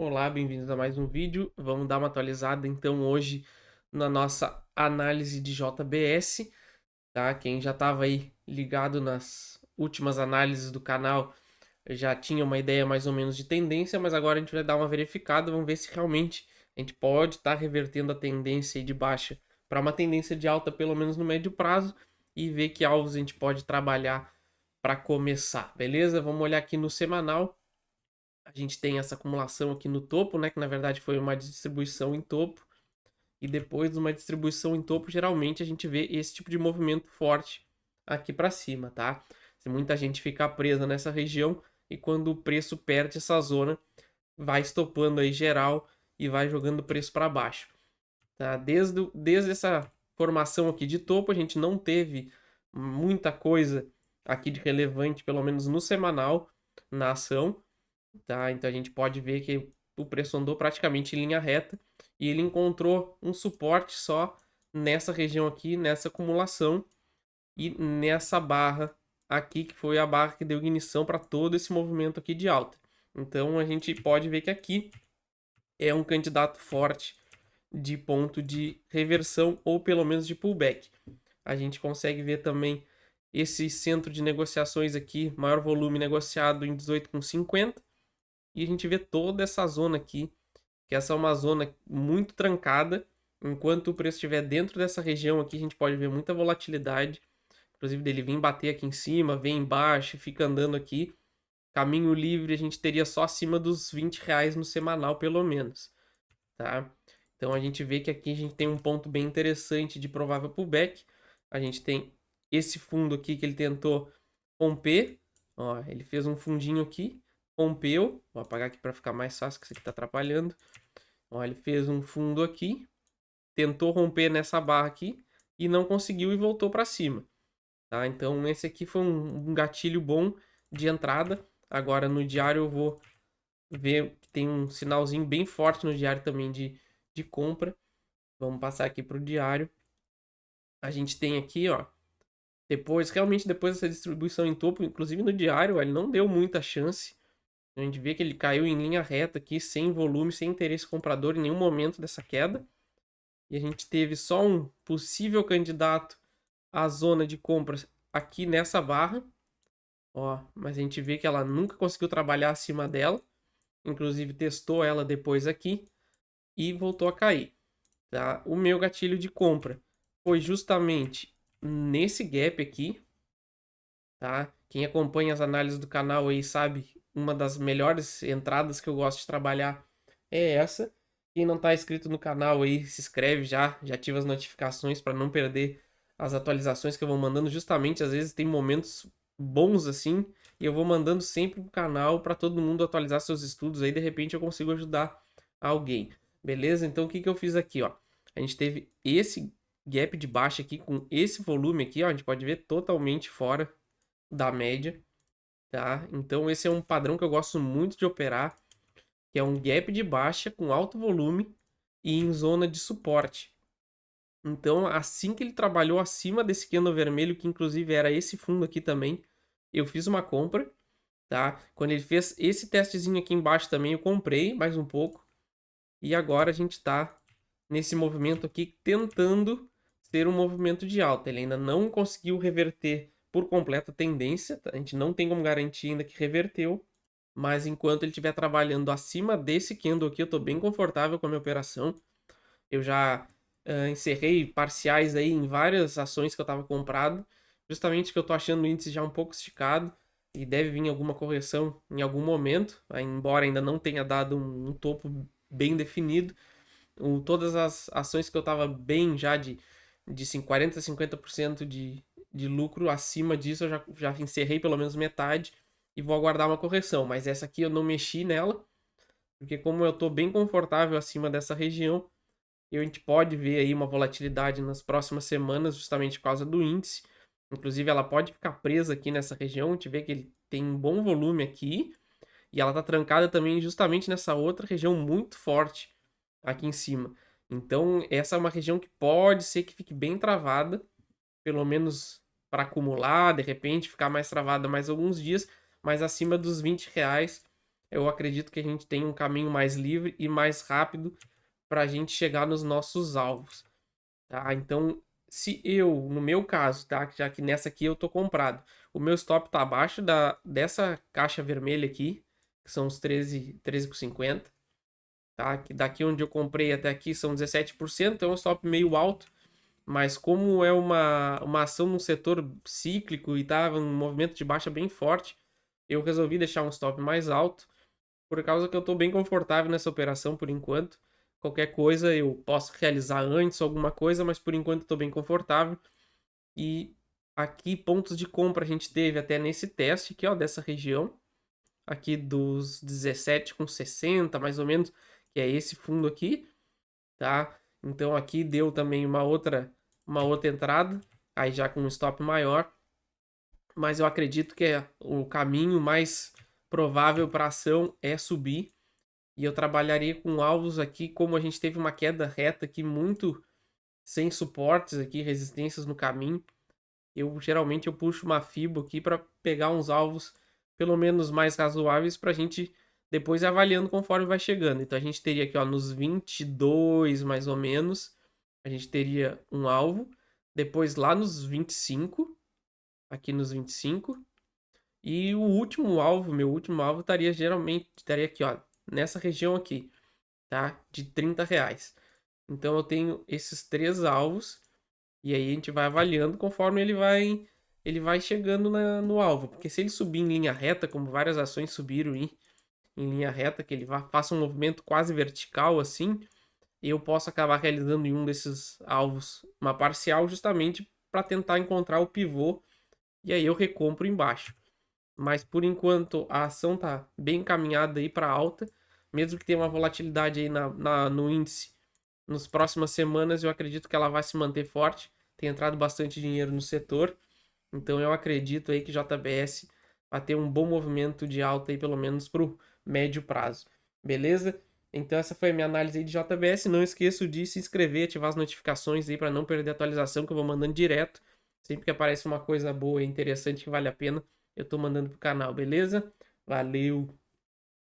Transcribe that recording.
Olá, bem-vindos a mais um vídeo. Vamos dar uma atualizada então hoje na nossa análise de JBS, tá? Quem já estava aí ligado nas últimas análises do canal já tinha uma ideia mais ou menos de tendência, mas agora a gente vai dar uma verificada, vamos ver se realmente a gente pode estar revertendo a tendência aí de baixa para uma tendência de alta, pelo menos no médio prazo, e ver que alvos a gente pode trabalhar para começar, beleza? Vamos olhar aqui no semanal. A gente tem essa acumulação aqui no topo, né, que na verdade foi uma distribuição em topo, e depois de uma distribuição em topo, geralmente a gente vê esse tipo de movimento forte aqui para cima, tá? Se muita gente ficar presa nessa região e quando o preço perde essa zona, vai estopando aí geral e vai jogando o preço para baixo, tá? Desde essa formação aqui de topo, a gente não teve muita coisa aqui de relevante, pelo menos no semanal, na ação, tá? Então a gente pode ver que o preço andou praticamente em linha reta e ele encontrou um suporte só nessa região aqui, nessa acumulação e nessa barra aqui, que foi a barra que deu ignição para todo esse movimento aqui de alta. Então a gente pode ver que aqui é um candidato forte de ponto de reversão ou pelo menos de pullback. A gente consegue ver também esse centro de negociações aqui, maior volume negociado em 18,50. E a gente vê toda essa zona aqui, que essa é uma zona muito trancada. Enquanto o preço estiver dentro dessa região aqui, a gente pode ver muita volatilidade. Inclusive dele vir bater aqui em cima, vem embaixo, fica andando aqui. Caminho livre a gente teria só acima dos R$ 20 no semanal, pelo menos, tá? Então a gente vê que aqui a gente tem um ponto bem interessante de provável pullback. A gente tem esse fundo aqui que ele tentou romper. Ó, ele fez um fundinho aqui, rompeu. Vou apagar aqui para ficar mais fácil, que isso aqui está atrapalhando. Ó, ele fez um fundo aqui, tentou romper nessa barra aqui e não conseguiu e voltou para cima, tá? Então esse aqui foi um gatilho bom de entrada. Agora no diário eu vou ver que tem um sinalzinho bem forte no diário também de compra. Vamos passar aqui para o diário. A gente tem aqui, ó, realmente depois dessa distribuição em topo, inclusive no diário, ele não deu muita chance. A gente vê que ele caiu em linha reta aqui, sem volume, sem interesse comprador em nenhum momento dessa queda. E a gente teve só um possível candidato à zona de compras aqui nessa barra. Ó, mas a gente vê que ela nunca conseguiu trabalhar acima dela. Inclusive testou ela depois aqui e voltou a cair, tá? O meu gatilho de compra foi justamente nesse gap aqui, tá? Quem acompanha as análises do canal aí sabe, uma das melhores entradas que eu gosto de trabalhar é essa. Quem não está inscrito no canal aí, se inscreve já ativa as notificações para não perder as atualizações que eu vou mandando. Justamente, às vezes tem momentos bons assim, e eu vou mandando sempre pro canal para todo mundo atualizar seus estudos aí, de repente eu consigo ajudar alguém. Beleza? Então o que que eu fiz aqui, ó? A gente teve esse gap de baixa aqui com esse volume aqui, ó, a gente pode ver totalmente fora da média, tá? Então esse é um padrão que eu gosto muito de operar, que é um gap de baixa com alto volume e em zona de suporte. Então, assim que ele trabalhou acima desse candle vermelho, que inclusive era esse fundo aqui também, eu fiz uma compra, tá? Quando ele fez esse testezinho aqui embaixo também, eu comprei mais um pouco. E agora a gente está nesse movimento aqui tentando ser um movimento de alta. Ele ainda não conseguiu reverter por completo a tendência, tá? A gente não tem como garantir ainda que reverteu, mas enquanto ele estiver trabalhando acima desse candle aqui, eu estou bem confortável com a minha operação. Eu já encerrei parciais aí em várias ações que eu estava comprado, justamente que eu estou achando o índice já um pouco esticado e deve vir alguma correção em algum momento, embora ainda não tenha dado um topo bem definido. Todas as ações que eu estava bem já de 40% a 50% de lucro, acima disso eu já encerrei pelo menos metade e vou aguardar uma correção. Mas essa aqui eu não mexi nela, porque como eu estou bem confortável acima dessa região, a gente pode ver aí uma volatilidade nas próximas semanas, justamente por causa do índice. Inclusive, ela pode ficar presa aqui nessa região. A gente vê que ele tem um bom volume aqui. E ela está trancada também justamente nessa outra região muito forte aqui em cima. Então, essa é uma região que pode ser que fique bem travada, pelo menos para acumular, de repente ficar mais travada mais alguns dias, mas acima dos R$ 20 eu acredito que a gente tem um caminho mais livre e mais rápido para a gente chegar nos nossos alvos, tá? Então, se eu, no meu caso, tá? Já que nessa aqui eu tô comprado, o meu stop tá abaixo dessa caixa vermelha aqui, que são os 13,50, tá? Que daqui onde eu comprei até aqui são 17%, é um stop meio alto, mas como é uma ação num setor cíclico e tava um movimento de baixa bem forte, eu resolvi deixar um stop mais alto, por causa que eu estou bem confortável nessa operação por enquanto. Qualquer coisa eu posso realizar antes alguma coisa, mas por enquanto estou bem confortável. E aqui pontos de compra a gente teve até nesse teste aqui, ó, dessa região, aqui dos 17,60 mais ou menos, que é esse fundo aqui, tá? Então aqui deu também uma outra entrada, aí já com um stop maior, mas eu acredito que o caminho mais provável para ação é subir. E eu trabalharia com alvos aqui, como a gente teve uma queda reta aqui muito sem suportes aqui, resistências no caminho. Eu puxo uma FIBO aqui para pegar uns alvos pelo menos mais razoáveis para a gente depois ir avaliando conforme vai chegando. Então a gente teria aqui, ó, nos 22 mais ou menos, a gente teria um alvo, depois lá nos 25, aqui nos 25, e o último alvo, meu último alvo estaria aqui, ó, nessa região aqui, tá? De R$ 30. Então eu tenho esses três alvos e aí a gente vai avaliando conforme ele vai chegando no alvo. Porque se ele subir em linha reta, como várias ações subiram em linha reta, que ele faça um movimento quase vertical assim, eu posso acabar realizando em um desses alvos uma parcial justamente para tentar encontrar o pivô e aí eu recompro embaixo. Mas por enquanto a ação tá bem encaminhada aí para alta, mesmo que tenha uma volatilidade aí no índice. Nas próximas semanas eu acredito que ela vai se manter forte. Tem entrado bastante dinheiro no setor, então eu acredito aí que JBS vai ter um bom movimento de alta aí pelo menos para o médio prazo. Beleza? Então essa foi a minha análise aí de JBS. Não esqueço de se inscrever, ativar as notificações aí para não perder a atualização que eu vou mandando direto. Sempre que aparece uma coisa boa e interessante que vale a pena, eu tô mandando pro canal, beleza? Valeu!